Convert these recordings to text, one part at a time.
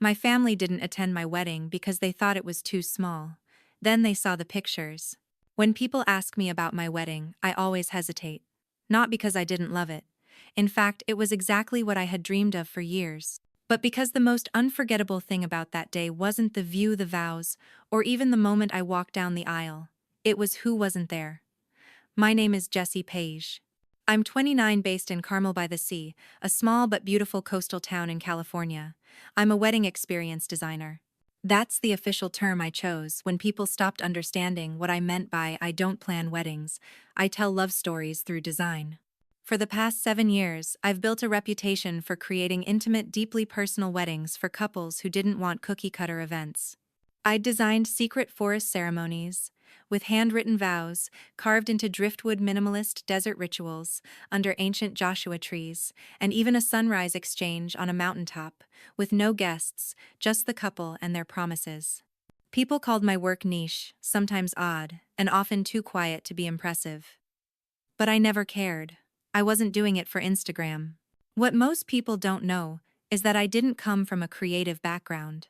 My family didn't attend my wedding because they thought it was too small. Then they saw the pictures. When people ask me about my wedding, I always hesitate. Not because I didn't love it. In fact, it was exactly what I had dreamed of for years. But because the most unforgettable thing about that day wasn't the view, the vows, or even the moment I walked down the aisle. It was who wasn't there. My name is Jessie Page. I'm 29, based in Carmel by the Sea, a small but beautiful coastal town in California. I'm a wedding experience designer. That's the official term I chose when people stopped understanding what I meant by "I don't plan weddings, I tell love stories through design." For the past 7 years, I've built a reputation for creating intimate, deeply personal weddings for couples who didn't want cookie-cutter events. I designed secret forest ceremonies, with handwritten vows, carved into driftwood minimalist desert rituals, under ancient Joshua trees, and even a sunrise exchange on a mountaintop, with no guests, just the couple and their promises. People called my work niche, sometimes odd, and often too quiet to be impressive. But I never cared. I wasn't doing it for Instagram. What most people don't know is that I didn't come from a creative background.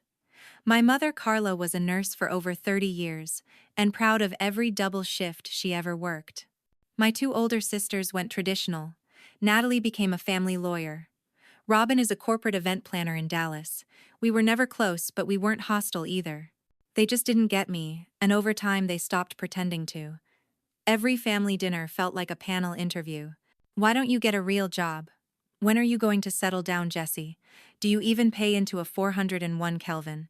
My mother Carla was a nurse for over 30 years, and proud of every double shift she ever worked. My two older sisters went traditional. Natalie became a family lawyer. Robin is a corporate event planner in Dallas. We were never close, but we weren't hostile either. They just didn't get me, and over time they stopped pretending to. Every family dinner felt like a panel interview. Why don't you get a real job? When are you going to settle down, Jessie? Do you even pay into a 401 Kelvin?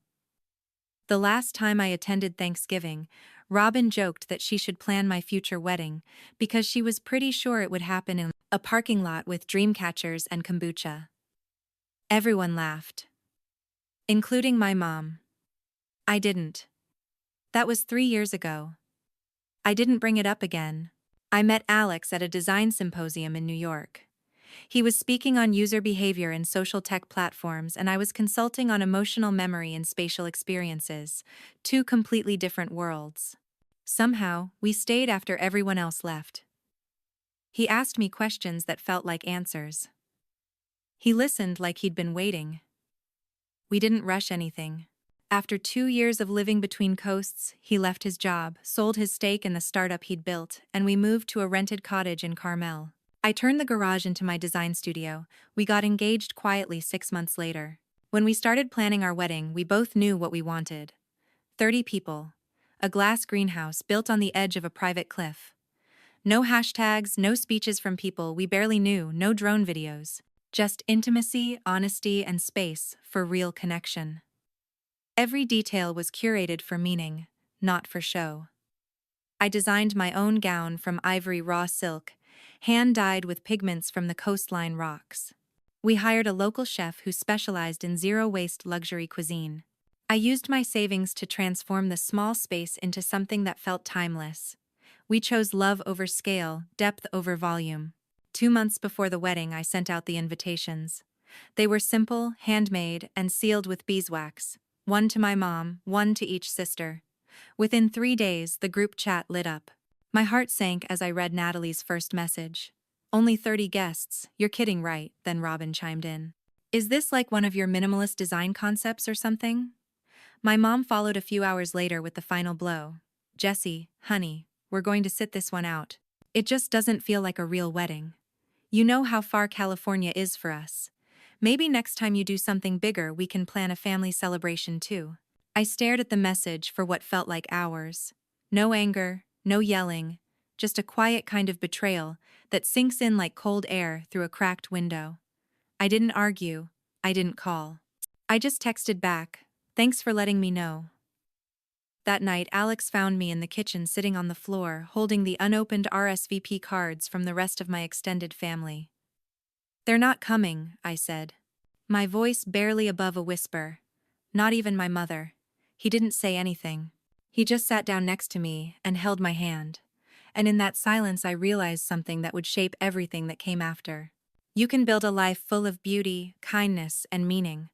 The last time I attended Thanksgiving, Robin joked that she should plan my future wedding because she was pretty sure it would happen in a parking lot with dream catchers and kombucha. Everyone laughed, including my mom. I didn't. That was 3 years ago. I didn't bring it up again. I met Alex at a design symposium in New York. He was speaking on user behavior in social tech platforms, and I was consulting on emotional memory and spatial experiences, two completely different worlds. Somehow, we stayed after everyone else left. He asked me questions that felt like answers. He listened like he'd been waiting. We didn't rush anything. After 2 years of living between coasts, he left his job, sold his stake in the startup he'd built, and we moved to a rented cottage in Carmel. I turned the garage into my design studio. We got engaged quietly 6 months later. When we started planning our wedding, we both knew what we wanted. 30 people. A glass greenhouse built on the edge of a private cliff. No hashtags, no speeches from people we barely knew, no drone videos. Just intimacy, honesty, and space for real connection. Every detail was curated for meaning, not for show. I designed my own gown from ivory raw silk, hand-dyed with pigments from the coastline rocks. We hired a local chef who specialized in zero-waste luxury cuisine. I used my savings to transform the small space into something that felt timeless. We chose love over scale, depth over volume. 2 months before the wedding, I sent out the invitations. They were simple, handmade, and sealed with beeswax. One to my mom, one to each sister. Within 3 days, the group chat lit up. My heart sank as I read Natalie's first message. "Only 30 guests, you're kidding, right?" Then Robin chimed in. "Is this like one of your minimalist design concepts or something?" My mom followed a few hours later with the final blow. "Jessie, honey, we're going to sit this one out. It just doesn't feel like a real wedding. You know how far California is for us. Maybe next time you do something bigger, we can plan a family celebration too." I stared at the message for what felt like hours. No anger, no yelling, just a quiet kind of betrayal that sinks in like cold air through a cracked window. I didn't argue, I didn't call. I just texted back, "Thanks for letting me know." That night, Alex found me in the kitchen sitting on the floor, holding the unopened RSVP cards from the rest of my extended family. "They're not coming," I said. My voice barely above a whisper. Not even my mother. He didn't say anything. He just sat down next to me and held my hand. And in that silence I realized something that would shape everything that came after. You can build a life full of beauty, kindness, and meaning.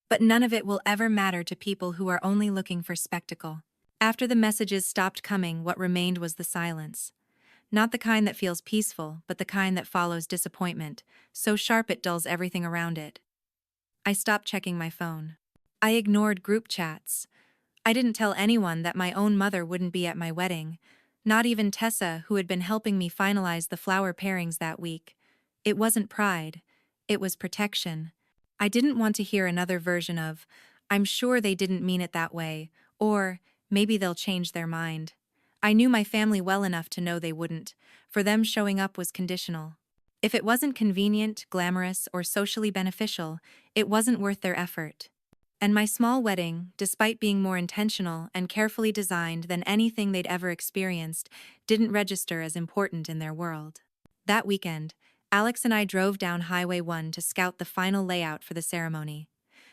But none of it will ever matter to people who are only looking for spectacle. After the messages stopped coming, what remained was the silence. Not the kind that feels peaceful, but the kind that follows disappointment, so sharp it dulls everything around it. I stopped checking my phone. I ignored group chats. I didn't tell anyone that my own mother wouldn't be at my wedding, not even Tessa, who had been helping me finalize the flower pairings that week. It wasn't pride, it was protection. I didn't want to hear another version of, "I'm sure they didn't mean it that way," or, "maybe they'll change their mind." I knew my family well enough to know they wouldn't, for them showing up was conditional. If it wasn't convenient, glamorous, or socially beneficial, it wasn't worth their effort. And my small wedding, despite being more intentional and carefully designed than anything they'd ever experienced, didn't register as important in their world. That weekend, Alex and I drove down Highway 1 to scout the final layout for the ceremony.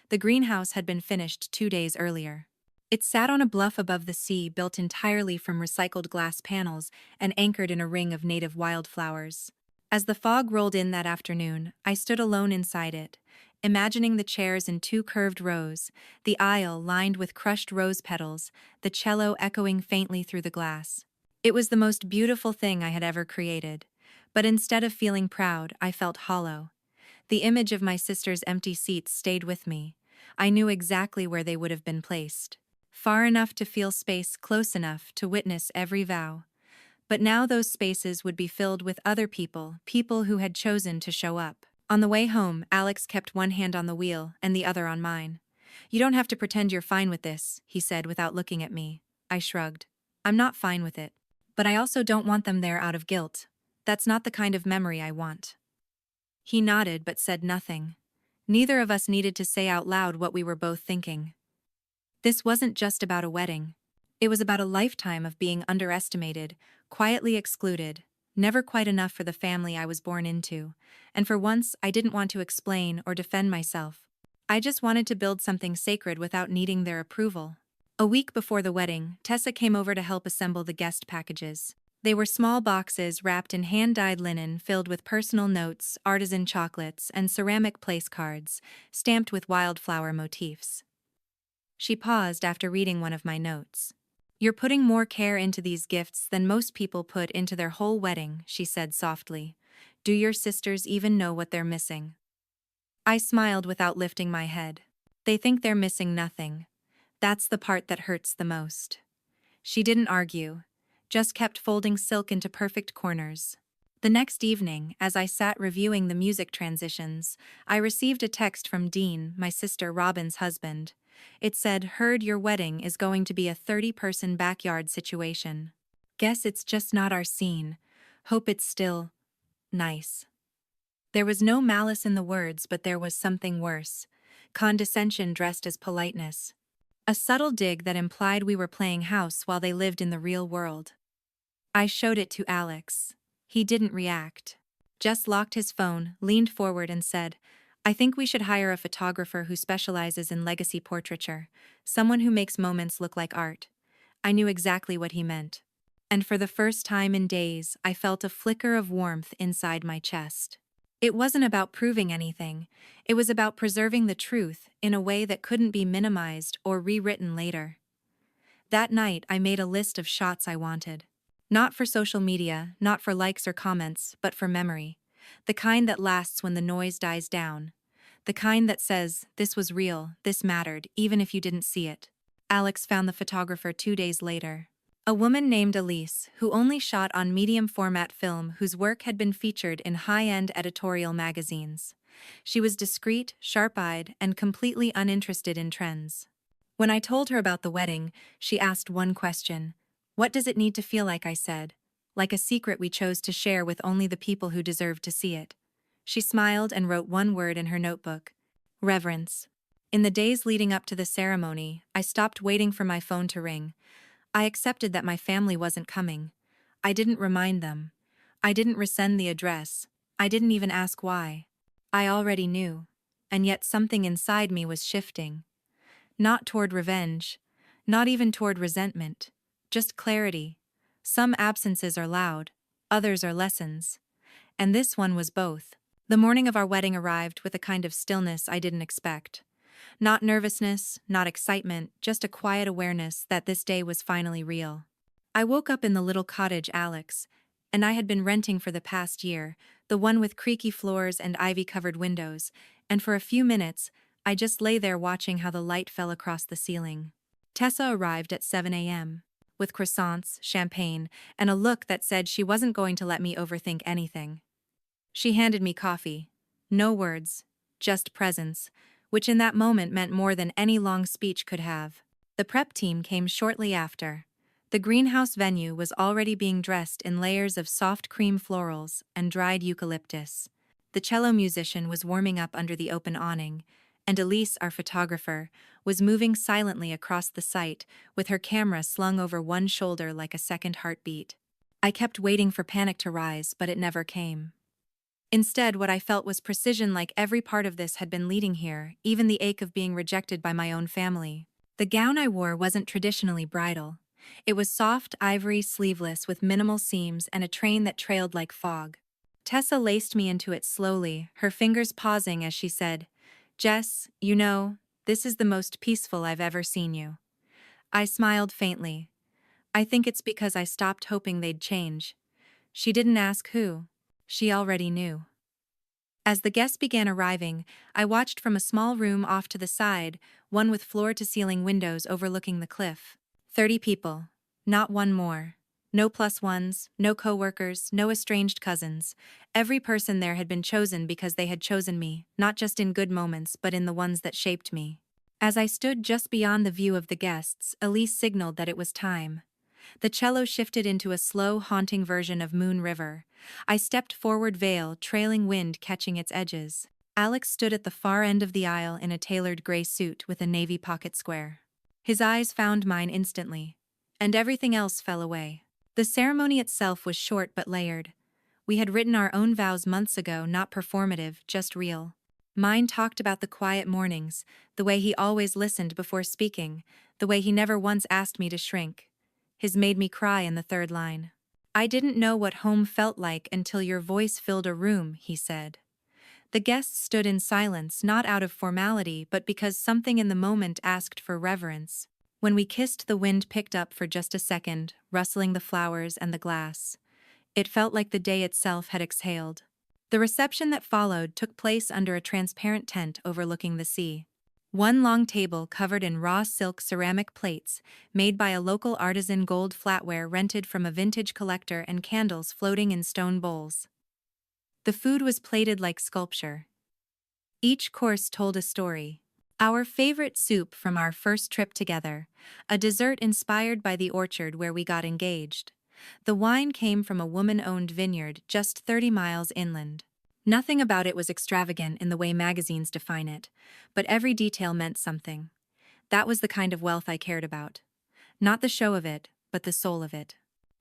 The greenhouse had been finished 2 days earlier. It sat on a bluff above the sea, built entirely from recycled glass panels and anchored in a ring of native wildflowers. As the fog rolled in that afternoon, I stood alone inside it, imagining the chairs in two curved rows, the aisle lined with crushed rose petals, the cello echoing faintly through the glass. It was the most beautiful thing I had ever created, but instead of feeling proud, I felt hollow. The image of my sister's empty seats stayed with me. I knew exactly where they would have been placed. Far enough to feel space, close enough to witness every vow. But now those spaces would be filled with other people, people who had chosen to show up. On the way home, Alex kept one hand on the wheel and the other on mine. "You don't have to pretend you're fine with this," he said without looking at me. I shrugged. "I'm not fine with it. But I also don't want them there out of guilt. That's not the kind of memory I want." He nodded but said nothing. Neither of us needed to say out loud what we were both thinking. This wasn't just about a wedding. It was about a lifetime of being underestimated, quietly excluded, never quite enough for the family I was born into, and for once I didn't want to explain or defend myself. I just wanted to build something sacred without needing their approval. A week before the wedding, Tessa came over to help assemble the guest packages. They were small boxes wrapped in hand-dyed linen filled with personal notes, artisan chocolates, and ceramic place cards, stamped with wildflower motifs. She paused after reading one of my notes. "You're putting more care into these gifts than most people put into their whole wedding," she said softly. "Do your sisters even know what they're missing?" I smiled without lifting my head. "They think they're missing nothing. That's the part that hurts the most." She didn't argue, just kept folding silk into perfect corners. The next evening, as I sat reviewing the music transitions, I received a text from Dean, my sister Robin's husband. It said, "Heard your wedding is going to be a 30-person backyard situation. Guess it's just not our scene. Hope it's still nice." There was no malice in the words, but there was something worse. Condescension dressed as politeness. A subtle dig that implied we were playing house while they lived in the real world. I showed it to Alex. He didn't react. Just locked his phone, leaned forward and said, "I think we should hire a photographer who specializes in legacy portraiture, someone who makes moments look like art." I knew exactly what he meant. And for the first time in days, I felt a flicker of warmth inside my chest. It wasn't about proving anything. It was about preserving the truth in a way that couldn't be minimized or rewritten later. That night, I made a list of shots I wanted. Not for social media, not for likes or comments, but for memory. The kind that lasts when the noise dies down. The kind that says, "This was real, this mattered, even if you didn't see it." Alex found the photographer 2 days later. A woman named Elise, who only shot on medium-format film, whose work had been featured in high-end editorial magazines. She was discreet, sharp-eyed, and completely uninterested in trends. When I told her about the wedding, she asked one question. "What does it need to feel like?" I said. "Like a secret we chose to share with only the people who deserved to see it." She smiled and wrote one word in her notebook. Reverence. In the days leading up to the ceremony, I stopped waiting for my phone to ring. I accepted that my family wasn't coming. I didn't remind them. I didn't resend the address. I didn't even ask why. I already knew. And yet something inside me was shifting. Not toward revenge. Not even toward resentment. Just clarity. Some absences are loud. Others are lessons. And this one was both. The morning of our wedding arrived with a kind of stillness I didn't expect. Not nervousness, not excitement, just a quiet awareness that this day was finally real. I woke up in the little cottage Alex and I had been renting for the past year, the one with creaky floors and ivy-covered windows, and for a few minutes, I just lay there watching how the light fell across the ceiling. Tessa arrived at 7 a.m., with croissants, champagne, and a look that said she wasn't going to let me overthink anything. She handed me coffee. No words, just presence, which in that moment meant more than any long speech could have. The prep team came shortly after. The greenhouse venue was already being dressed in layers of soft cream florals and dried eucalyptus. The cello musician was warming up under the open awning, and Elise, our photographer, was moving silently across the site with her camera slung over one shoulder like a second heartbeat. I kept waiting for panic to rise, but it never came. Instead, what I felt was precision, like every part of this had been leading here, even the ache of being rejected by my own family. The gown I wore wasn't traditionally bridal. It was soft, ivory, sleeveless, with minimal seams and a train that trailed like fog. Tessa laced me into it slowly, her fingers pausing as she said, "Jess, you know, this is the most peaceful I've ever seen you." I smiled faintly. I think it's because I stopped hoping they'd change. She didn't ask who. She already knew. As the guests began arriving, I watched from a small room off to the side, one with floor-to-ceiling windows overlooking the cliff. 30 people. Not one more. No plus ones, no co-workers, no estranged cousins. Every person there had been chosen because they had chosen me, not just in good moments but in the ones that shaped me. As I stood just beyond the view of the guests, Elise signaled that it was time. The cello shifted into a slow, haunting version of Moon River. I stepped forward, veil, trailing wind catching its edges. Alex stood at the far end of the aisle in a tailored gray suit with a navy pocket square. His eyes found mine instantly, and everything else fell away. The ceremony itself was short but layered. We had written our own vows months ago, not performative, just real. Mine talked about the quiet mornings, the way he always listened before speaking, the way he never once asked me to shrink. His made me cry in the third line. "I didn't know what home felt like until your voice filled a room," he said. The guests stood in silence, not out of formality but because something in the moment asked for reverence. When we kissed, the wind picked up for just a second, rustling the flowers and the glass. It felt like the day itself had exhaled. The reception that followed took place under a transparent tent overlooking the sea. One long table covered in raw silk ceramic plates, made by a local artisan, gold flatware rented from a vintage collector, and candles floating in stone bowls. The food was plated like sculpture. Each course told a story. Our favorite soup from our first trip together, a dessert inspired by the orchard where we got engaged. The wine came from a woman-owned vineyard just 30 miles inland. Nothing about it was extravagant in the way magazines define it, but every detail meant something. That was the kind of wealth I cared about. Not the show of it, but the soul of it.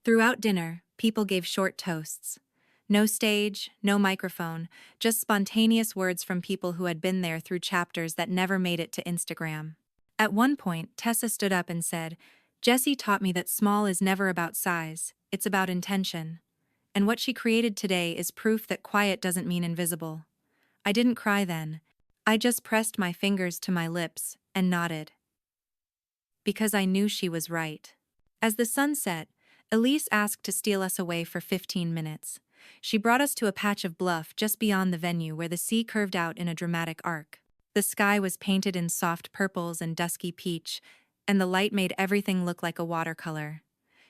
Throughout dinner, people gave short toasts. No stage, no microphone, just spontaneous words from people who had been there through chapters that never made it to Instagram. At one point, Tessa stood up and said, "Jessie taught me that small is never about size, it's about intention. And what she created today is proof that quiet doesn't mean invisible." I didn't cry then. I just pressed my fingers to my lips and nodded. Because I knew she was right. As the sun set, Elise asked to steal us away for 15 minutes. She brought us to a patch of bluff just beyond the venue where the sea curved out in a dramatic arc. The sky was painted in soft purples and dusky peach, and the light made everything look like a watercolor.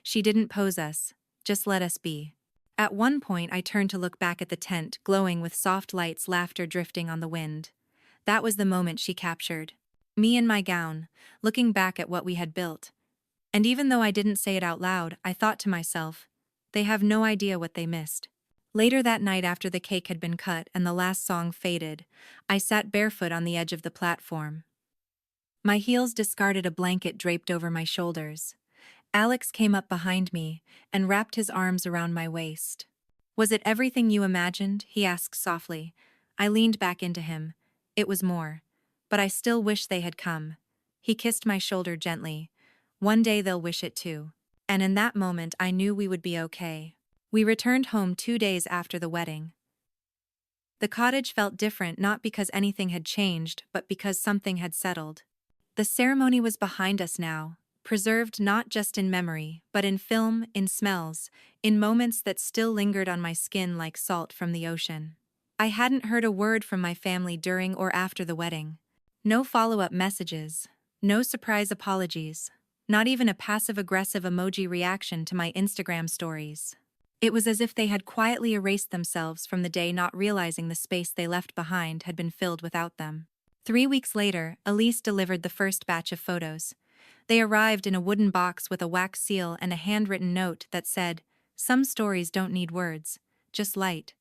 She didn't pose us, just let us be. At one point I turned to look back at the tent, glowing with soft lights, laughter drifting on the wind. That was the moment she captured. Me in my gown, looking back at what we had built. And even though I didn't say it out loud, I thought to myself, they have no idea what they missed. Later that night, after the cake had been cut and the last song faded, I sat barefoot on the edge of the platform. My heels discarded, a blanket draped over my shoulders. Alex came up behind me and wrapped his arms around my waist. "Was it everything you imagined?" he asked softly. I leaned back into him. "It was more. But I still wish they had come." He kissed my shoulder gently. "One day they'll wish it too." And in that moment I knew we would be okay. We returned home 2 days after the wedding. The cottage felt different, not because anything had changed, but because something had settled. The ceremony was behind us now, preserved not just in memory, but in film, in smells, in moments that still lingered on my skin like salt from the ocean. I hadn't heard a word from my family during or after the wedding. No follow-up messages. No surprise apologies. Not even a passive-aggressive emoji reaction to my Instagram stories. It was as if they had quietly erased themselves from the day, not realizing the space they left behind had been filled without them. 3 weeks later, Elise delivered the first batch of photos. They arrived in a wooden box with a wax seal and a handwritten note that said, "Some stories don't need words, just light."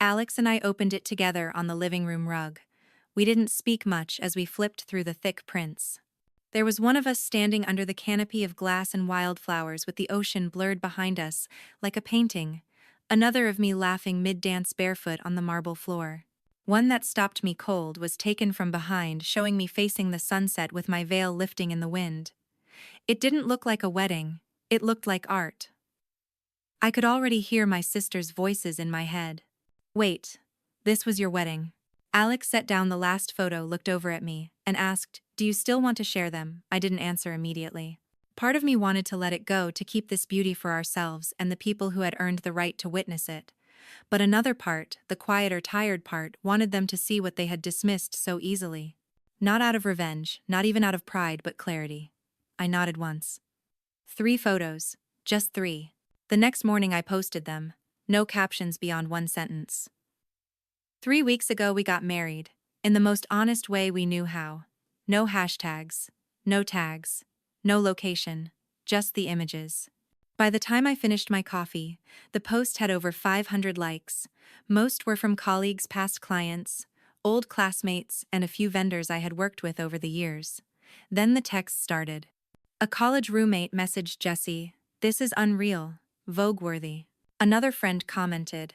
Alex and I opened it together on the living room rug. We didn't speak much as we flipped through the thick prints. There was one of us standing under the canopy of glass and wildflowers with the ocean blurred behind us, like a painting. Another of me laughing mid-dance barefoot on the marble floor. One that stopped me cold was taken from behind, showing me facing the sunset with my veil lifting in the wind. It didn't look like a wedding, it looked like art. I could already hear my sister's voices in my head. "Wait, this was your wedding." Alex set down the last photo, looked over at me, and asked, "Do you still want to share them?" I didn't answer immediately. Part of me wanted to let it go, to keep this beauty for ourselves and the people who had earned the right to witness it. But another part, the quieter, tired part, wanted them to see what they had dismissed so easily. Not out of revenge, not even out of pride, but clarity. I nodded once. 3 photos. Just 3. The next morning I posted them. No captions beyond one sentence. 3 weeks ago we got married. In the most honest way we knew how. No hashtags. No tags. No location. Just the images. By the time I finished my coffee, the post had over 500 likes. Most were from colleagues, past clients, old classmates, and a few vendors I had worked with over the years. Then the text started. A college roommate messaged Jessie, "This is unreal, Vogue-worthy." Another friend commented,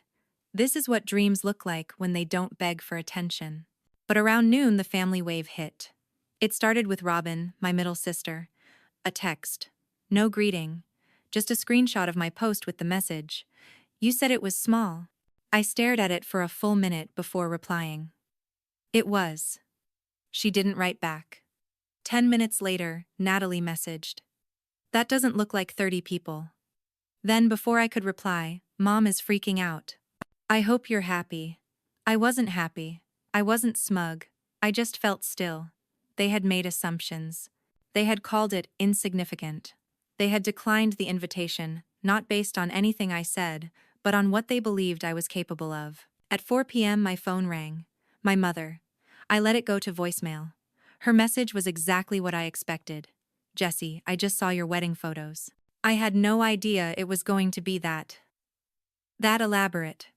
"This is what dreams look like when they don't beg for attention." But around noon the family wave hit. It started with Robin, my middle sister. A text. No greeting. Just a screenshot of my post with the message, "You said it was small." I stared at it for a full minute before replying. It was. She didn't write back. 10 minutes later, Natalie messaged, "That doesn't look like 30 people." Then, before I could reply, "Mom is freaking out. I hope you're happy." I wasn't happy. I wasn't smug. I just felt still. They had made assumptions. They had called it insignificant. They had declined the invitation, not based on anything I said, but on what they believed I was capable of. At 4 p.m. my phone rang. My mother. I let it go to voicemail. Her message was exactly what I expected. "Jessie, I just saw your wedding photos." I had no idea it was going to be that elaborate.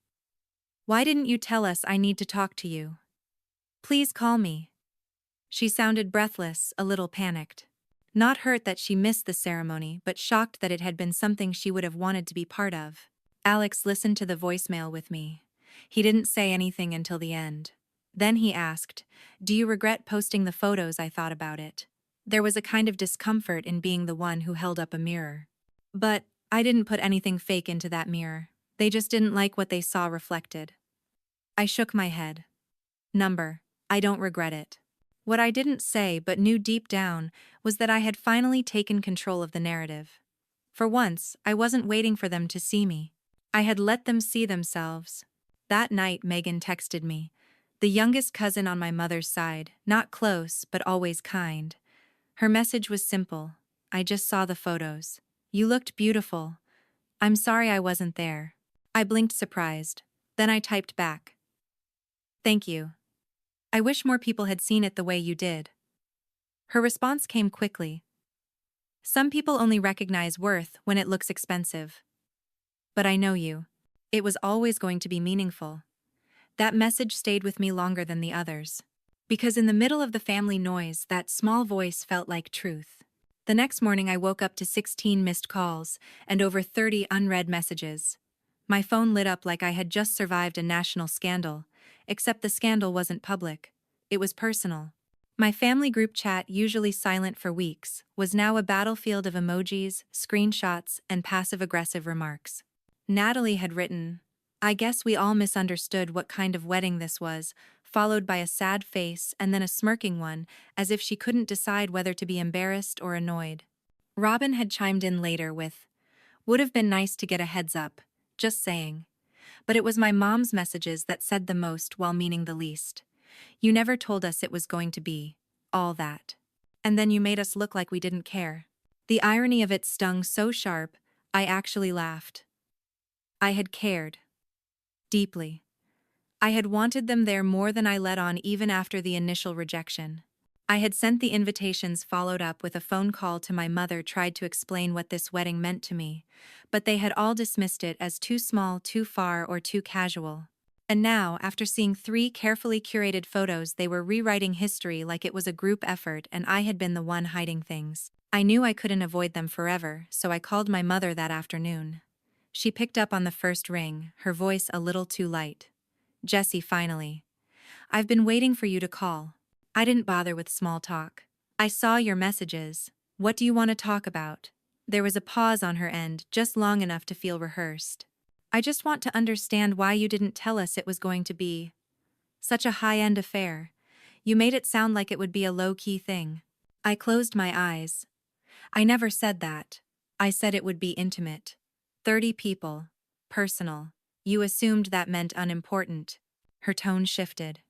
"Why didn't you tell us? I need to talk to you. Please call me." She sounded breathless, a little panicked. Not hurt that she missed the ceremony, but shocked that it had been something she would have wanted to be part of. Alex listened to the voicemail with me. He didn't say anything until the end. Then he asked, "Do you regret posting the photos?" I thought about it. There was a kind of discomfort in being the one who held up a mirror. But I didn't put anything fake into that mirror. They just didn't like what they saw reflected. I shook my head. I don't regret it. What I didn't say but knew deep down was that I had finally taken control of the narrative. For once, I wasn't waiting for them to see me. I had let them see themselves. That night Megan texted me, the youngest cousin on my mother's side, not close but always kind. Her message was simple. "I just saw the photos. You looked beautiful. I'm sorry I wasn't there." I blinked surprised. Then I typed back, "Thank you. I wish more people had seen it the way you did." Her response came quickly. "Some people only recognize worth when it looks expensive. But I know you. It was always going to be meaningful." That message stayed with me longer than the others. Because in the middle of the family noise, that small voice felt like truth. The next morning I woke up to 16 missed calls and over 30 unread messages. My phone lit up like I had just survived a national scandal, except the scandal wasn't public. It was personal. My family group chat, usually silent for weeks, was now a battlefield of emojis, screenshots, and passive-aggressive remarks. Natalie had written, "I guess we all misunderstood what kind of wedding this was," followed by a sad face and then a smirking one, as if she couldn't decide whether to be embarrassed or annoyed. Robin had chimed in later with, "Would have been nice to get a heads up, just saying." But it was my mom's messages that said the most while meaning the least. "You never told us it was going to be." all that. And then you made us look like we didn't care. The irony of it stung so sharp, I actually laughed. I had cared. Deeply. I had wanted them there more than I let on even after the initial rejection. I had sent the invitations followed up with a phone call to my mother tried to explain what this wedding meant to me, but they had all dismissed it as too small, too far, or too casual. And now, after seeing 3 carefully curated photos, they were rewriting history like it was a group effort and I had been the one hiding things. I knew I couldn't avoid them forever, so I called my mother that afternoon. She picked up on the first ring, her voice a little too light. "Jessie, finally. I've been waiting for you to call." I didn't bother with small talk. "I saw your messages. What do you want to talk about?" There was a pause on her end, just long enough to feel rehearsed. "I just want to understand why you didn't tell us it was going to be such a high-end affair. You made it sound like it would be a low-key thing." I closed my eyes. "I never said that. I said it would be intimate. 30 people. Personal. You assumed that meant unimportant." Her tone shifted.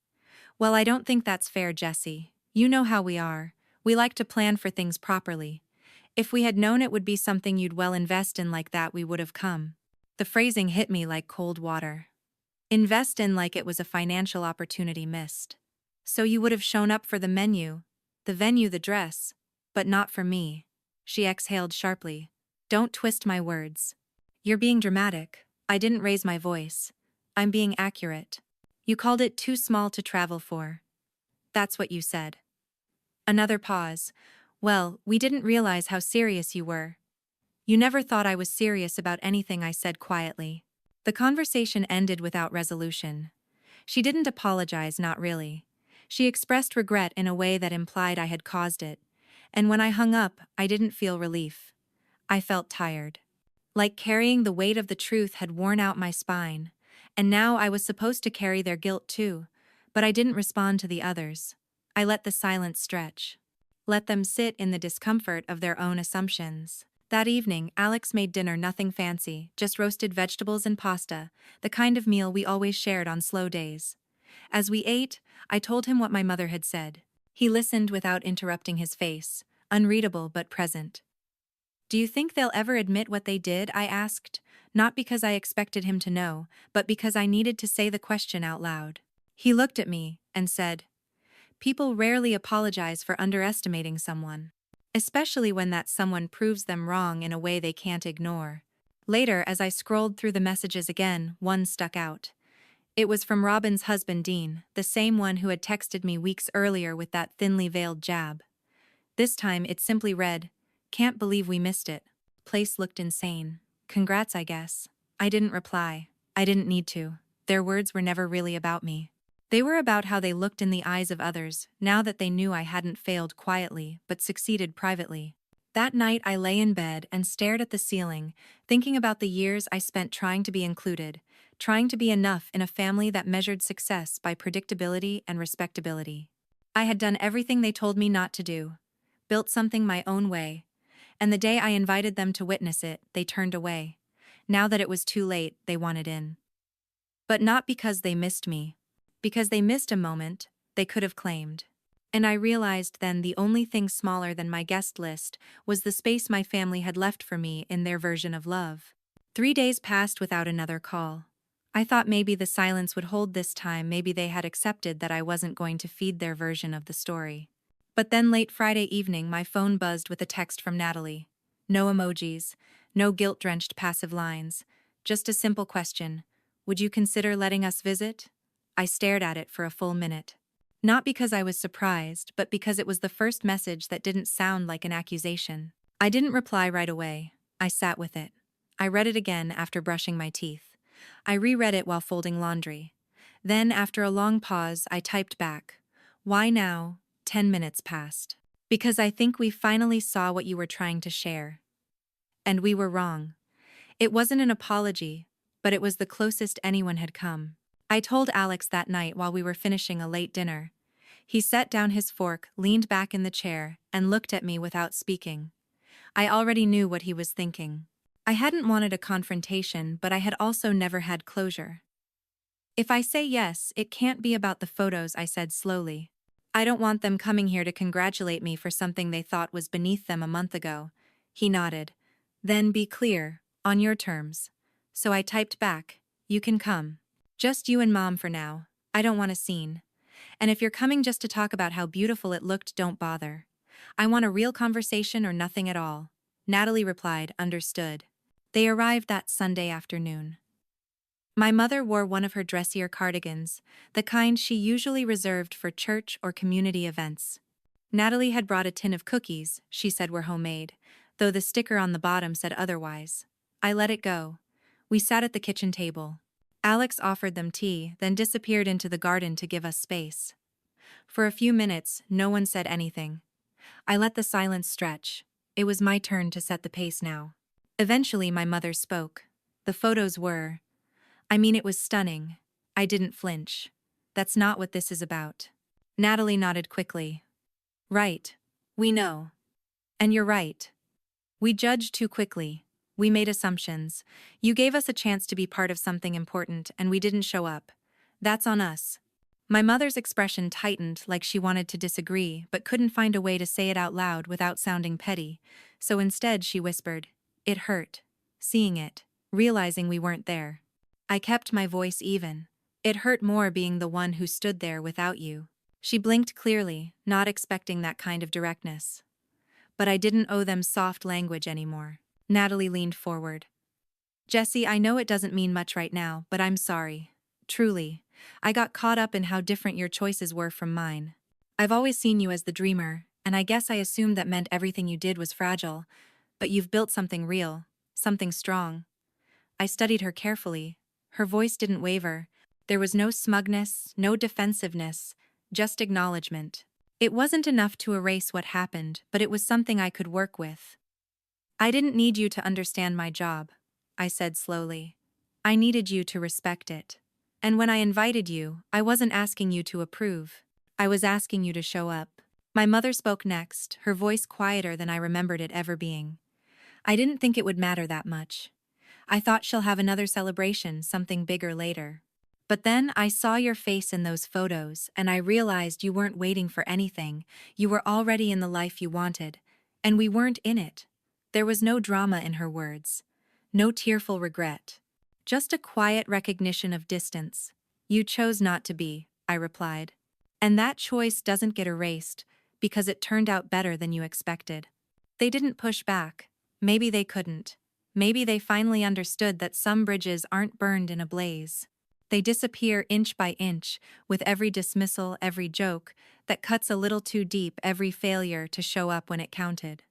"Well, I don't think that's fair, Jessie. You know how we are. We like to plan for things properly. If we had known it would be something you'd well invest in like that, we would have come." The phrasing hit me like cold water. Invest in like it was a financial opportunity missed. "So you would have shown up for the menu, the venue, the dress, but not for me." She exhaled sharply. "Don't twist my words. You're being dramatic." I didn't raise my voice. "I'm being accurate. You called it too small to travel for. That's what you said." Another pause. "Well, we didn't realize how serious you were." "You never thought I was serious about anything," I said quietly. The conversation ended without resolution. She didn't apologize, not really. She expressed regret in a way that implied I had caused it. And when I hung up, I didn't feel relief. I felt tired. Like carrying the weight of the truth had worn out my spine. And now I was supposed to carry their guilt too. But I didn't respond to the others. I let the silence stretch. Let them sit in the discomfort of their own assumptions. That evening, Alex made dinner nothing fancy, just roasted vegetables and pasta, the kind of meal we always shared on slow days. As we ate, I told him what my mother had said. He listened without interrupting, his face, unreadable but present. "Do you think they'll ever admit what they did?" I asked, not because I expected him to know, but because I needed to say the question out loud. He looked at me and said, "People rarely apologize for underestimating someone. Especially when that someone proves them wrong in a way they can't ignore." Later, as I scrolled through the messages again, one stuck out. It was from Robin's husband Dean, the same one who had texted me weeks earlier with that thinly veiled jab. This time it simply read, "Can't believe we missed it. Place looked insane. Congrats, I guess." I didn't reply. I didn't need to. Their words were never really about me. They were about how they looked in the eyes of others, now that they knew I hadn't failed quietly, but succeeded privately. That night I lay in bed and stared at the ceiling, thinking about the years I spent trying to be included, trying to be enough in a family that measured success by predictability and respectability. I had done everything they told me not to do, built something my own way, and the day I invited them to witness it, they turned away. Now that it was too late, they wanted in. But not because they missed me. Because they missed a moment they could have claimed. And I realized then the only thing smaller than my guest list was the space my family had left for me in their version of love. 3 days passed without another call. I thought maybe the silence would hold this time, maybe they had accepted that I wasn't going to feed their version of the story. But then late Friday evening my phone buzzed with a text from Natalie. No emojis, no guilt-drenched passive lines, just a simple question. "Would you consider letting us visit?" I stared at it for a full minute. Not because I was surprised, but because it was the first message that didn't sound like an accusation. I didn't reply right away. I sat with it. I read it again after brushing my teeth. I reread it while folding laundry. Then, after a long pause, I typed back, "Why now?" 10 minutes passed. "Because I think we finally saw what you were trying to share. And we were wrong." It wasn't an apology, but it was the closest anyone had come. I told Alex that night while we were finishing a late dinner. He set down his fork, leaned back in the chair, and looked at me without speaking. I already knew what he was thinking. I hadn't wanted a confrontation, but I had also never had closure. "If I say yes, it can't be about the photos," I said slowly. I don't want them coming here to congratulate me for something they thought was beneath them a month ago. He nodded. Then be clear, on your terms. So I typed back, you can come. Just you and Mom for now. I don't want a scene. And if you're coming just to talk about how beautiful it looked, don't bother. I want a real conversation or nothing at all. Natalie replied, understood. They arrived that Sunday afternoon. My mother wore one of her dressier cardigans, the kind she usually reserved for church or community events. Natalie had brought a tin of cookies, she said were homemade, though the sticker on the bottom said otherwise. I let it go. We sat at the kitchen table. Alex offered them tea, then disappeared into the garden to give us space. For a few minutes, no one said anything. I let the silence stretch. It was my turn to set the pace now. Eventually, my mother spoke. The photos were... it was stunning. I didn't flinch. That's not what this is about. Natalie nodded quickly. Right. We know. And you're right. We judged too quickly. We made assumptions. You gave us a chance to be part of something important, and we didn't show up. That's on us. My mother's expression tightened like she wanted to disagree, but couldn't find a way to say it out loud without sounding petty, so instead she whispered, it hurt. Seeing it. Realizing we weren't there. I kept my voice even. It hurt more being the one who stood there without you. She blinked clearly, not expecting that kind of directness. But I didn't owe them soft language anymore. Natalie leaned forward. Jessie, I know it doesn't mean much right now, but I'm sorry. Truly. I got caught up in how different your choices were from mine. I've always seen you as the dreamer, and I guess I assumed that meant everything you did was fragile. But you've built something real, something strong. I studied her carefully. Her voice didn't waver. There was no smugness, no defensiveness, just acknowledgement. It wasn't enough to erase what happened, but it was something I could work with. I didn't need you to understand my job, I said slowly. I needed you to respect it. And when I invited you, I wasn't asking you to approve. I was asking you to show up. My mother spoke next, her voice quieter than I remembered it ever being. I didn't think it would matter that much. I thought she'll have another celebration, something bigger later. But then I saw your face in those photos, and I realized you weren't waiting for anything. You were already in the life you wanted. And we weren't in it. There was no drama in her words. No tearful regret. Just a quiet recognition of distance. You chose not to be, I replied. And that choice doesn't get erased, because it turned out better than you expected. They didn't push back. Maybe they couldn't. Maybe they finally understood that some bridges aren't burned in a blaze. They disappear inch by inch, with every dismissal, every joke, that cuts a little too deep, every failure to show up when it counted.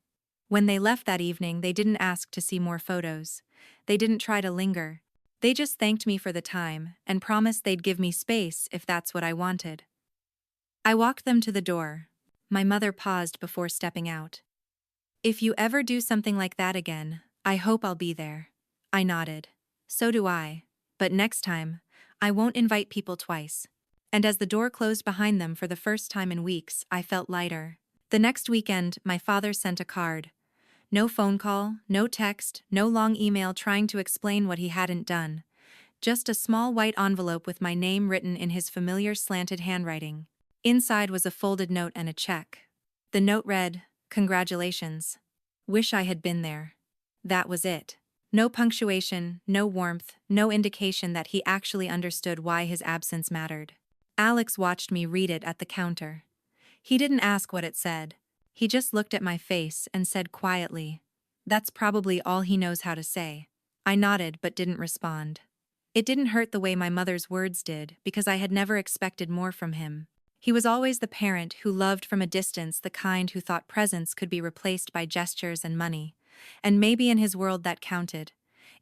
When they left that evening, they didn't ask to see more photos. They didn't try to linger. They just thanked me for the time, and promised they'd give me space if that's what I wanted. I walked them to the door. My mother paused before stepping out. If you ever do something like that again, I hope I'll be there. I nodded. So do I. But next time, I won't invite people twice. And as the door closed behind them for the first time in weeks, I felt lighter. The next weekend, my father sent a card. No phone call, no text, no long email trying to explain what he hadn't done. Just a small white envelope with my name written in his familiar slanted handwriting. Inside was a folded note and a check. The note read, "Congratulations. Wish I had been there." That was it. No punctuation, no warmth, no indication that he actually understood why his absence mattered. Alex watched me read it at the counter. He didn't ask what it said. He just looked at my face and said quietly, "That's probably all he knows how to say." I nodded but didn't respond. It didn't hurt the way my mother's words did, because I had never expected more from him. He was always the parent who loved from a distance, the kind who thought presence could be replaced by gestures and money. And maybe in his world that counted.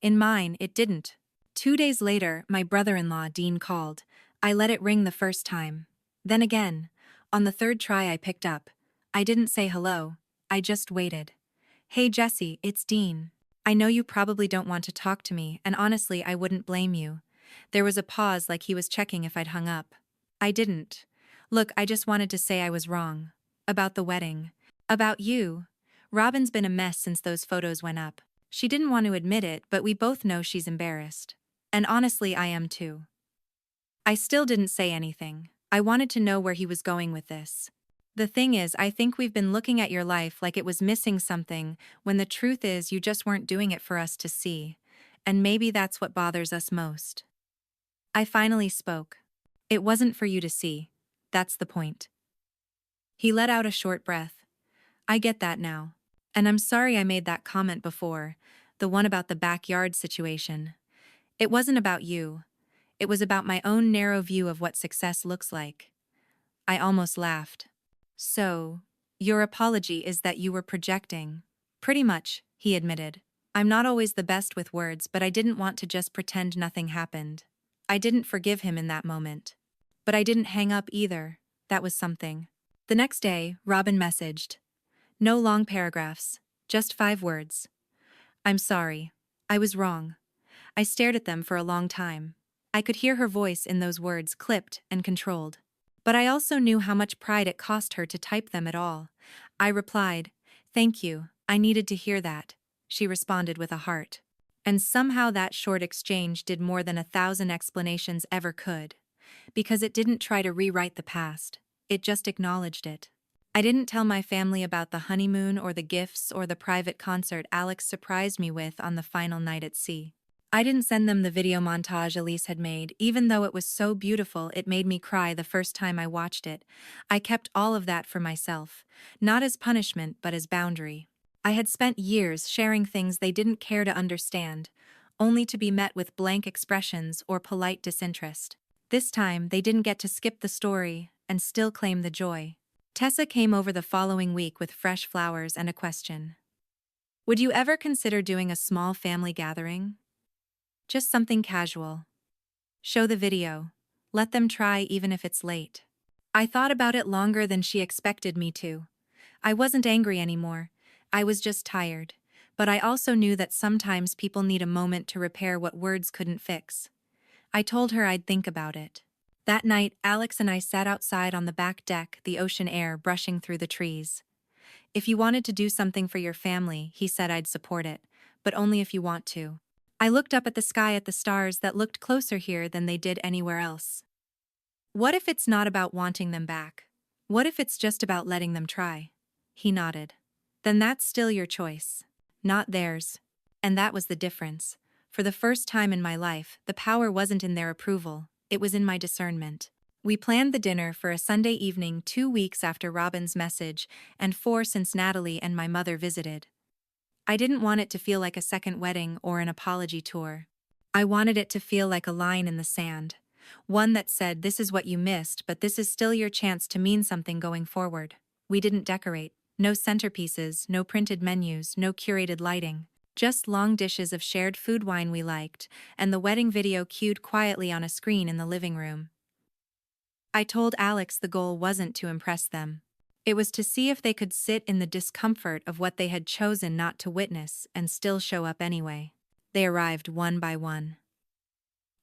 In mine, it didn't. 2 days later, my brother-in-law, Dean, called. I let it ring the first time. Then again. On the third try I picked up. I didn't say hello. I just waited. "Hey Jessie, it's Dean. I know you probably don't want to talk to me, and honestly I wouldn't blame you." There was a pause like he was checking if I'd hung up. I didn't. "Look, I just wanted to say I was wrong. About the wedding. About you. Robin's been a mess since those photos went up. She didn't want to admit it, but we both know she's embarrassed. And honestly, I am too." I still didn't say anything. I wanted to know where he was going with this. The thing is, I think we've been looking at your life like it was missing something, when the truth is you just weren't doing it for us to see. And maybe that's what bothers us most. I finally spoke. It wasn't for you to see. That's the point. He let out a short breath. I get that now. And I'm sorry I made that comment before, the one about the backyard situation. It wasn't about you. It was about my own narrow view of what success looks like. I almost laughed. So, your apology is that you were projecting. Pretty much, he admitted. I'm not always the best with words, but I didn't want to just pretend nothing happened. I didn't forgive him in that moment. But I didn't hang up either. That was something. The next day, Robin messaged. No long paragraphs, just 5 words. I'm sorry. I was wrong. I stared at them for a long time. I could hear her voice in those words, clipped and controlled. But I also knew how much pride it cost her to type them at all. I replied, "Thank you, I needed to hear that." She responded with a heart. And somehow that short exchange did more than 1,000 explanations ever could. Because it didn't try to rewrite the past, it just acknowledged it. I didn't tell my family about the honeymoon or the gifts or the private concert Alex surprised me with on the final night at sea. I didn't send them the video montage Elise had made, even though it was so beautiful it made me cry the first time I watched it. I kept all of that for myself, not as punishment but as boundary. I had spent years sharing things they didn't care to understand, only to be met with blank expressions or polite disinterest. This time, they didn't get to skip the story and still claim the joy. Tessa came over the following week with fresh flowers and a question. Would you ever consider doing a small family gathering? Just something casual. Show the video. Let them try even if it's late. I thought about it longer than she expected me to. I wasn't angry anymore. I was just tired. But I also knew that sometimes people need a moment to repair what words couldn't fix. I told her I'd think about it. That night, Alex and I sat outside on the back deck, the ocean air brushing through the trees. If you wanted to do something for your family, he said, I'd support it, but only if you want to. I looked up at the sky at the stars that looked closer here than they did anywhere else. What if it's not about wanting them back? What if it's just about letting them try? He nodded. Then that's still your choice, not theirs. And that was the difference. For the first time in my life, the power wasn't in their approval, it was in my discernment. We planned the dinner for a Sunday evening 2 weeks after Robin's message, and 4 since Natalie and my mother visited. I didn't want it to feel like a second wedding or an apology tour. I wanted it to feel like a line in the sand. One that said, this is what you missed, but this is still your chance to mean something going forward. We didn't decorate. No centerpieces, no printed menus, no curated lighting. Just long dishes of shared food wine we liked, and the wedding video cued quietly on a screen in the living room. I told Alex the goal wasn't to impress them. It was to see if they could sit in the discomfort of what they had chosen not to witness and still show up anyway. They arrived one by one.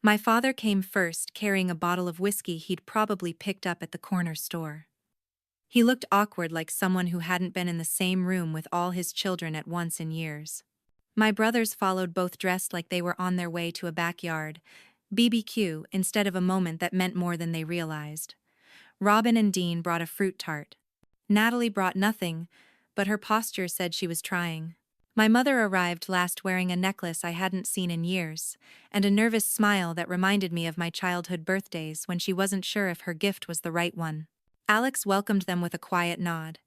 My father came first, carrying a bottle of whiskey he'd probably picked up at the corner store. He looked awkward, like someone who hadn't been in the same room with all his children at once in years. My brothers followed, both dressed like they were on their way to a backyard BBQ instead of a moment that meant more than they realized. Robin and Dean brought a fruit tart. Natalie brought nothing, but her posture said she was trying. My mother arrived last, wearing a necklace I hadn't seen in years, and a nervous smile that reminded me of my childhood birthdays when she wasn't sure if her gift was the right one. Alex welcomed them with a quiet nod.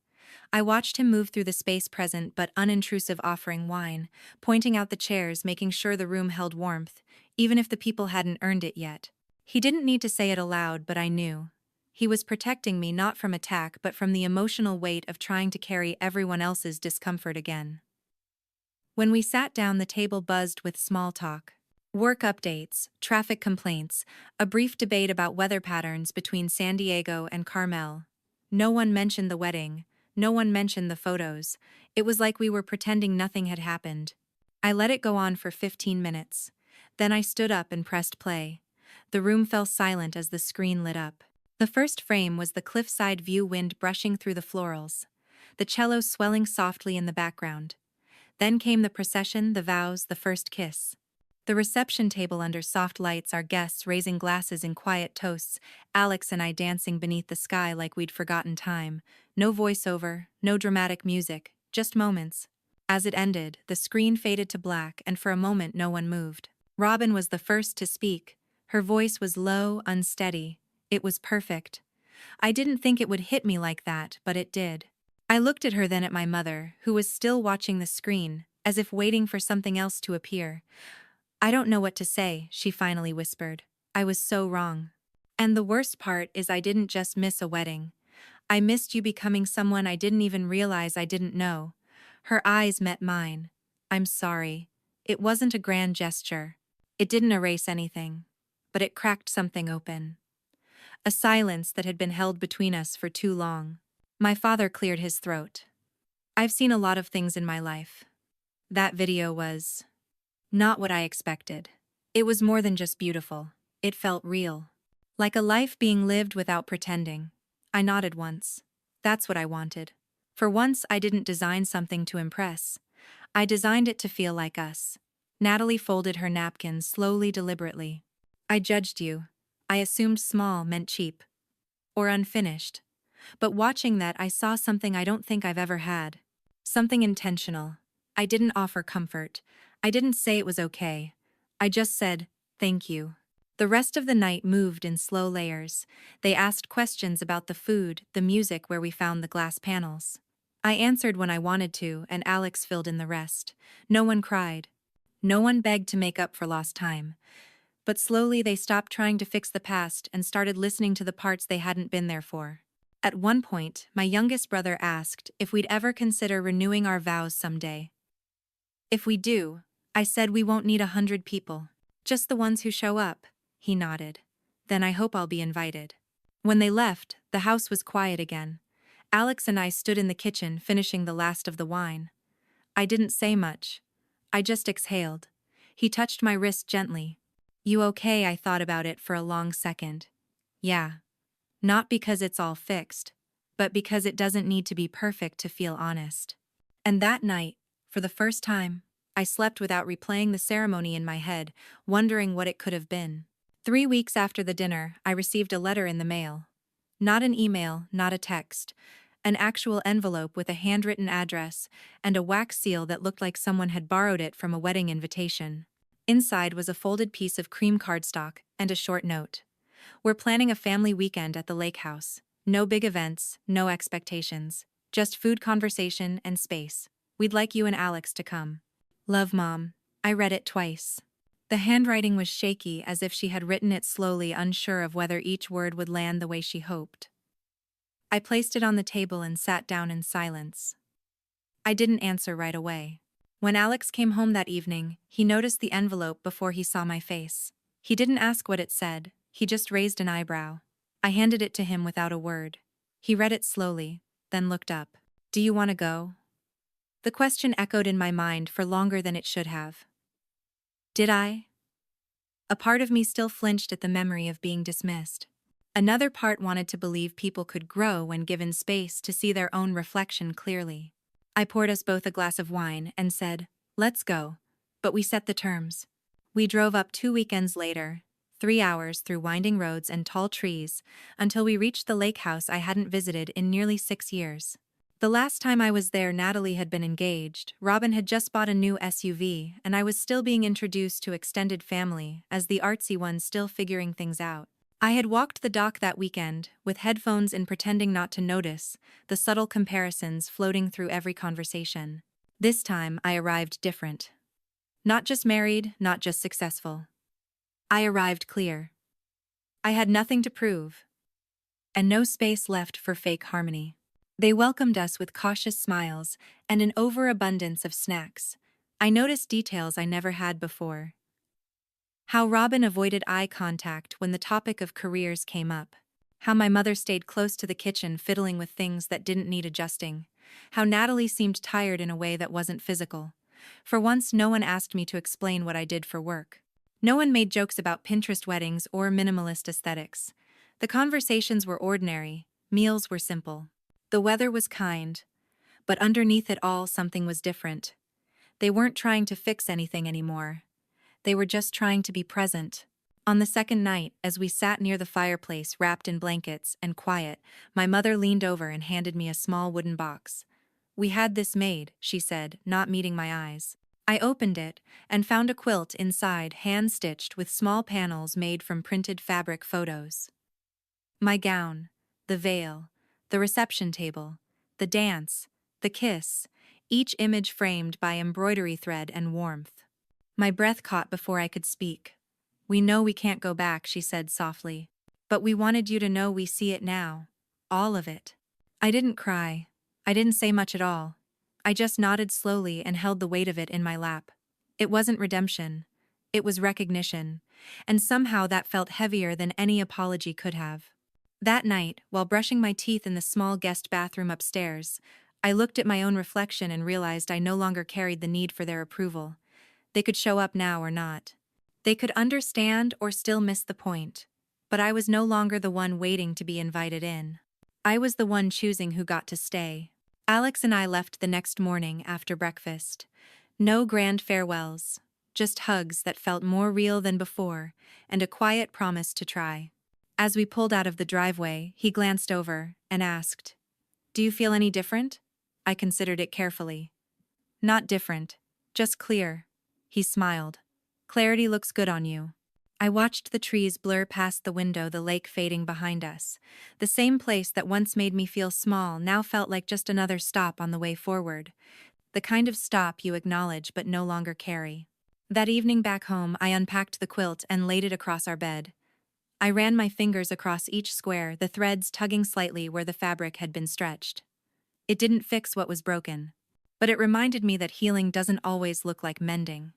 I watched him move through the space, present but unintrusive, offering wine, pointing out the chairs, making sure the room held warmth, even if the people hadn't earned it yet. He didn't need to say it aloud, but I knew. He was protecting me not from attack but from the emotional weight of trying to carry everyone else's discomfort again. When we sat down, the table buzzed with small talk. Work updates, traffic complaints, a brief debate about weather patterns between San Diego and Carmel. No one mentioned the wedding. No one mentioned the photos. It was like we were pretending nothing had happened. I let it go on for 15 minutes. Then I stood up and pressed play. The room fell silent as the screen lit up. The first frame was the cliffside view, wind brushing through the florals, the cello swelling softly in the background. Then came the procession, the vows, the first kiss. The reception table under soft lights, our guests raising glasses in quiet toasts, Alex and I dancing beneath the sky like we'd forgotten time. No voiceover, no dramatic music, just moments. As it ended, the screen faded to black, and for a moment no one moved. Robin was the first to speak. Her voice was low, unsteady. It was perfect. I didn't think it would hit me like that, but it did. I looked at her, then at my mother, who was still watching the screen, as if waiting for something else to appear. "I don't know what to say," she finally whispered. "I was so wrong. And the worst part is I didn't just miss a wedding. I missed you becoming someone I didn't even realize I didn't know." Her eyes met mine. "I'm sorry. It wasn't a grand gesture. It didn't erase anything. But it cracked something open. A silence that had been held between us for too long." My father cleared his throat. "I've seen a lot of things in my life. That video was not what I expected. It was more than just beautiful. It felt real. Like a life being lived without pretending." I nodded once. That's what I wanted. For once, I didn't design something to impress. I designed it to feel like us. Natalie folded her napkin slowly, deliberately. "I judged you. I assumed small meant cheap. Or unfinished. But watching that, I saw something I don't think I've ever had. Something intentional. I didn't offer comfort. I didn't say it was okay. I just said, thank you." The rest of the night moved in slow layers. They asked questions about the food, the music, where we found the glass panels. I answered when I wanted to, and Alex filled in the rest. No one cried. No one begged to make up for lost time. But slowly they stopped trying to fix the past and started listening to the parts they hadn't been there for. At one point, my youngest brother asked if we'd ever consider renewing our vows someday. "If we do," I said, "we won't need 100 people. Just the ones who show up." He nodded. "Then I hope I'll be invited." When they left, the house was quiet again. Alex and I stood in the kitchen finishing the last of the wine. I didn't say much. I just exhaled. He touched my wrist gently. "You okay?" I thought about it for a long second. "Yeah. Not because it's all fixed, but because it doesn't need to be perfect to feel honest." And that night, for the first time, I slept without replaying the ceremony in my head, wondering what it could have been. 3 weeks after the dinner, I received a letter in the mail. Not an email, not a text. An actual envelope with a handwritten address and a wax seal that looked like someone had borrowed it from a wedding invitation. Inside was a folded piece of cream cardstock and a short note. "We're planning a family weekend at the lake house. No big events, no expectations. Just food, conversation, and space. We'd like you and Alex to come. Love, Mom." I read it twice. The handwriting was shaky, as if she had written it slowly, unsure of whether each word would land the way she hoped. I placed it on the table and sat down in silence. I didn't answer right away. When Alex came home that evening, he noticed the envelope before he saw my face. He didn't ask what it said, he just raised an eyebrow. I handed it to him without a word. He read it slowly, then looked up. "Do you want to go?" The question echoed in my mind for longer than it should have. Did I? A part of me still flinched at the memory of being dismissed. Another part wanted to believe people could grow when given space to see their own reflection clearly. I poured us both a glass of wine and said, "Let's go." But we set the terms. We drove up 2 weekends later, 3 hours through winding roads and tall trees, until we reached the lake house I hadn't visited in nearly 6 years. The last time I was there, Natalie had been engaged, Robin had just bought a new SUV, and I was still being introduced to extended family, as the artsy one still figuring things out. I had walked the dock that weekend, with headphones in, pretending not to notice the subtle comparisons floating through every conversation. This time, I arrived different. Not just married, not just successful. I arrived clear. I had nothing to prove. And no space left for fake harmony. They welcomed us with cautious smiles and an overabundance of snacks. I noticed details I never had before. How Robin avoided eye contact when the topic of careers came up. How my mother stayed close to the kitchen fiddling with things that didn't need adjusting. How Natalie seemed tired in a way that wasn't physical. For once, no one asked me to explain what I did for work. No one made jokes about Pinterest weddings or minimalist aesthetics. The conversations were ordinary, meals were simple. The weather was kind, but underneath it all something was different. They weren't trying to fix anything anymore. They were just trying to be present. On the second night, as we sat near the fireplace wrapped in blankets and quiet, my mother leaned over and handed me a small wooden box. "We had this made," she said, not meeting my eyes. I opened it and found a quilt inside, hand-stitched with small panels made from printed fabric photos. My gown, the veil, the reception table, the dance, the kiss, each image framed by embroidery thread and warmth. My breath caught before I could speak. "We know we can't go back," she said softly. "But we wanted you to know we see it now. All of it." I didn't cry. I didn't say much at all. I just nodded slowly and held the weight of it in my lap. It wasn't redemption. It was recognition. And somehow that felt heavier than any apology could have. That night, while brushing my teeth in the small guest bathroom upstairs, I looked at my own reflection and realized I no longer carried the need for their approval. They could show up now or not. They could understand or still miss the point. But I was no longer the one waiting to be invited in. I was the one choosing who got to stay. Alex and I left the next morning after breakfast. No grand farewells, just hugs that felt more real than before, and a quiet promise to try. As we pulled out of the driveway, he glanced over and asked, "Do you feel any different?" I considered it carefully. "Not different, just clear." He smiled. "Clarity looks good on you." I watched the trees blur past the window, the lake fading behind us. The same place that once made me feel small now felt like just another stop on the way forward. The kind of stop you acknowledge but no longer carry. That evening back home, I unpacked the quilt and laid it across our bed. I ran my fingers across each square, the threads tugging slightly where the fabric had been stretched. It didn't fix what was broken, but it reminded me that healing doesn't always look like mending.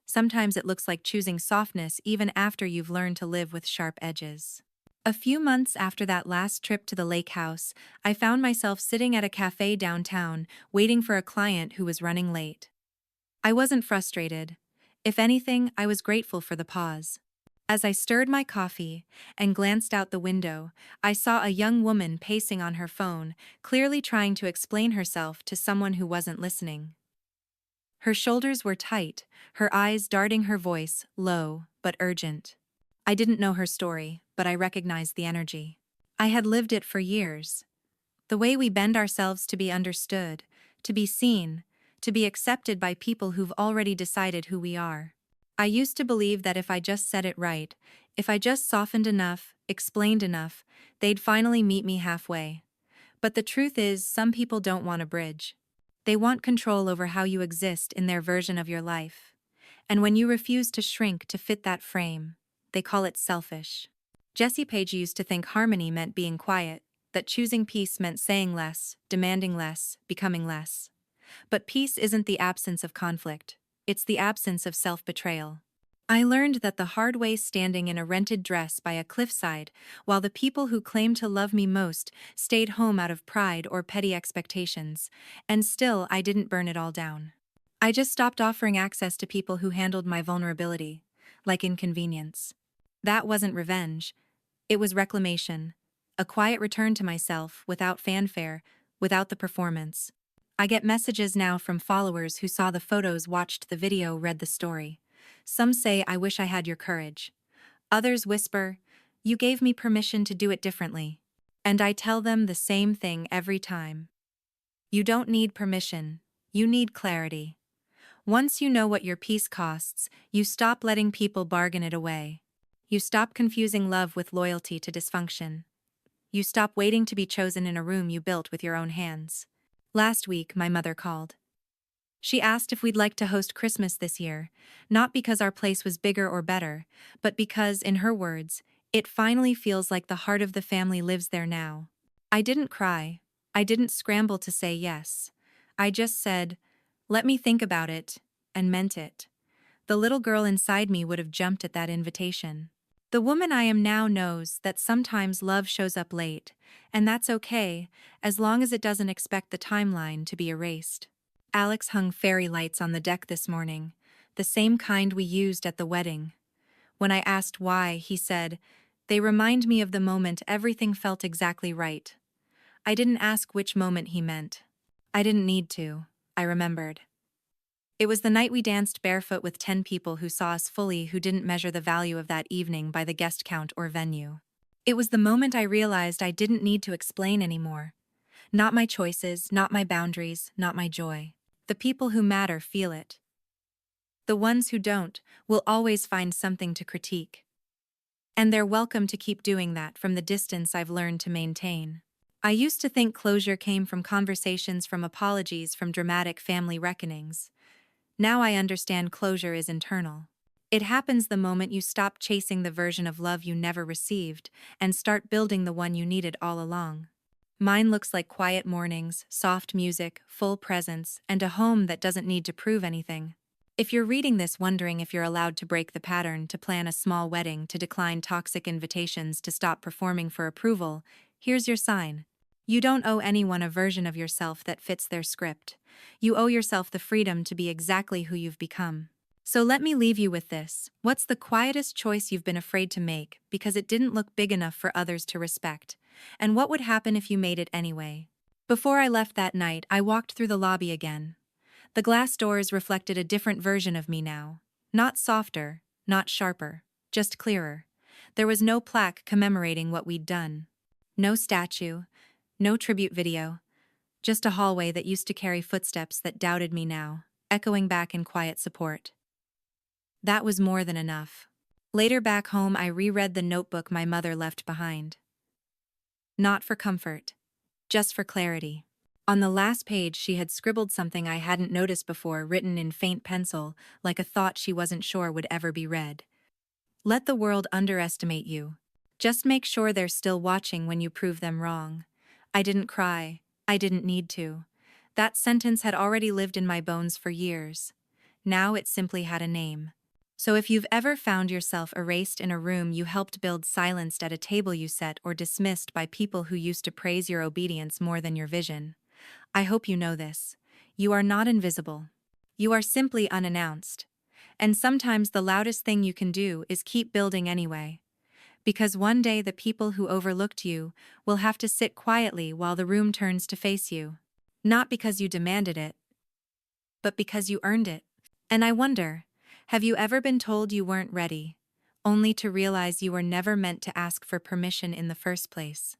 Sometimes it looks like choosing softness even after you've learned to live with sharp edges. A few months after that last trip to the lake house, I found myself sitting at a cafe downtown, waiting for a client who was running late. I wasn't frustrated. If anything, I was grateful for the pause. As I stirred my coffee and glanced out the window, I saw a young woman pacing on her phone, clearly trying to explain herself to someone who wasn't listening. Her shoulders were tight, her eyes darting, her voice low but urgent. I didn't know her story, but I recognized the energy. I had lived it for years. The way we bend ourselves to be understood, to be seen, to be accepted by people who've already decided who we are. I used to believe that if I just said it right, if I just softened enough, explained enough, they'd finally meet me halfway. But the truth is, some people don't want a bridge. They want control over how you exist in their version of your life. And when you refuse to shrink to fit that frame, they call it selfish. Jessie Page used to think harmony meant being quiet, that choosing peace meant saying less, demanding less, becoming less. But peace isn't the absence of conflict, it's the absence of self-betrayal. I learned that the hard way, standing in a rented dress by a cliffside, while the people who claimed to love me most stayed home out of pride or petty expectations, and still I didn't burn it all down. I just stopped offering access to people who handled my vulnerability like inconvenience. That wasn't revenge, it was reclamation, a quiet return to myself without fanfare, without the performance. I get messages now from followers who saw the photos, watched the video, read the story. Some say, "I wish I had your courage." Others whisper, "You gave me permission to do it differently." And I tell them the same thing every time. You don't need permission, you need clarity. Once you know what your peace costs, you stop letting people bargain it away. You stop confusing love with loyalty to dysfunction. You stop waiting to be chosen in a room you built with your own hands. Last week, my mother called. She asked if we'd like to host Christmas this year, not because our place was bigger or better, but because, in her words, it finally feels like the heart of the family lives there now. I didn't cry. I didn't scramble to say yes. I just said, "Let me think about it," and meant it. The little girl inside me would have jumped at that invitation. The woman I am now knows that sometimes love shows up late, and that's okay, as long as it doesn't expect the timeline to be erased. Alex hung fairy lights on the deck this morning, the same kind we used at the wedding. When I asked why, he said, "They remind me of the moment everything felt exactly right." I didn't ask which moment he meant. I didn't need to. I remembered. It was the night we danced barefoot with 10 people who saw us fully who didn't measure the value of that evening by the guest count or venue. It was the moment I realized I didn't need to explain anymore. Not my choices, not my boundaries, not my joy. The people who matter feel it. The ones who don't will always find something to critique. And they're welcome to keep doing that from the distance I've learned to maintain. I used to think closure came from conversations, from apologies, from dramatic family reckonings. Now I understand closure is internal. It happens the moment you stop chasing the version of love you never received and start building the one you needed all along. Mine looks like quiet mornings, soft music, full presence, and a home that doesn't need to prove anything. If you're reading this wondering if you're allowed to break the pattern, to plan a small wedding, to decline toxic invitations, to stop performing for approval, here's your sign. You don't owe anyone a version of yourself that fits their script. You owe yourself the freedom to be exactly who you've become. So let me leave you with this. What's the quietest choice you've been afraid to make because it didn't look big enough for others to respect? And what would happen if you made it anyway? Before I left that night, I walked through the lobby again. The glass doors reflected a different version of me now. Not softer, not sharper, just clearer. There was no plaque commemorating what we'd done. No statue, no tribute video. Just a hallway that used to carry footsteps that doubted me now, echoing back in quiet support. That was more than enough. Later back home, I reread the notebook my mother left behind. Not for comfort, just for clarity. On the last page, she had scribbled something I hadn't noticed before, written in faint pencil, like a thought she wasn't sure would ever be read. Let the world underestimate you. Just make sure they're still watching when you prove them wrong. I didn't cry. I didn't need to. That sentence had already lived in my bones for years. Now it simply had a name. So if you've ever found yourself erased in a room you helped build, silenced at a table you set, or dismissed by people who used to praise your obedience more than your vision, I hope you know this. You are not invisible. You are simply unannounced. And sometimes the loudest thing you can do is keep building anyway. Because one day the people who overlooked you will have to sit quietly while the room turns to face you. Not because you demanded it, but because you earned it. And I wonder, have you ever been told you weren't ready, only to realize you were never meant to ask for permission in the first place?